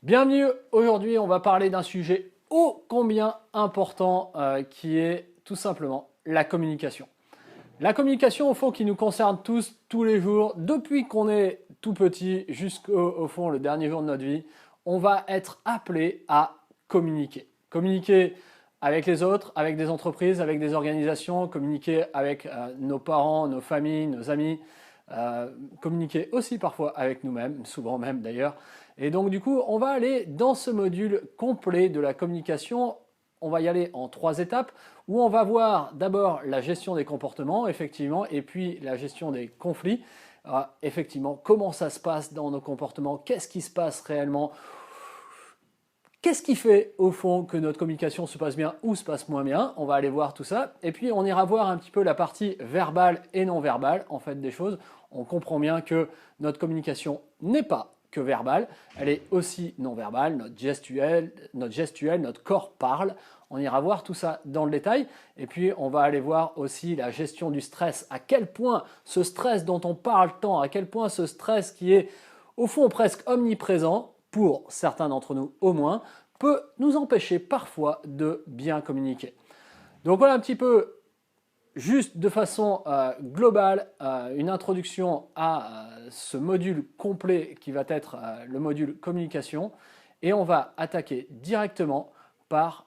Bienvenue, aujourd'hui on va parler d'un sujet ô combien important qui est tout simplement la communication. La communication au fond qui nous concerne tous les jours, depuis qu'on est tout petit jusqu'au fond le dernier jour de notre vie, on va être appelé à communiquer. Communiquer avec les autres, avec des entreprises, avec des organisations, communiquer avec nos parents, nos familles, nos amis, communiquer aussi parfois avec nous-mêmes, souvent même d'ailleurs. Et donc du coup, on va aller dans ce module complet de la communication. On va y aller en 3 étapes où on va voir d'abord la gestion des comportements, effectivement, et puis la gestion des conflits. Effectivement, comment ça se passe dans nos comportements, qu'est-ce qui se passe réellement, qu'est-ce qui fait au fond que notre communication se passe bien ou se passe moins bien. On va aller voir tout ça. Et puis on ira voir un petit peu la partie verbale et non verbale en fait des choses. On comprend bien que notre communication n'est pas que verbale, elle est aussi non verbale, notre corps parle. On ira voir tout ça dans le détail. Et puis on va aller voir aussi la gestion du stress. À quel point ce stress dont on parle tant, à quel point ce stress qui est au fond presque omniprésent, pour certains d'entre nous au moins, peut nous empêcher parfois de bien communiquer. Donc voilà un petit peu, juste de façon globale, une introduction à ce module complet qui va être le module communication. Et on va attaquer directement par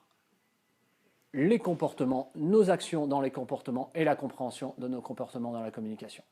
les comportements, nos actions dans les comportements et la compréhension de nos comportements dans la communication.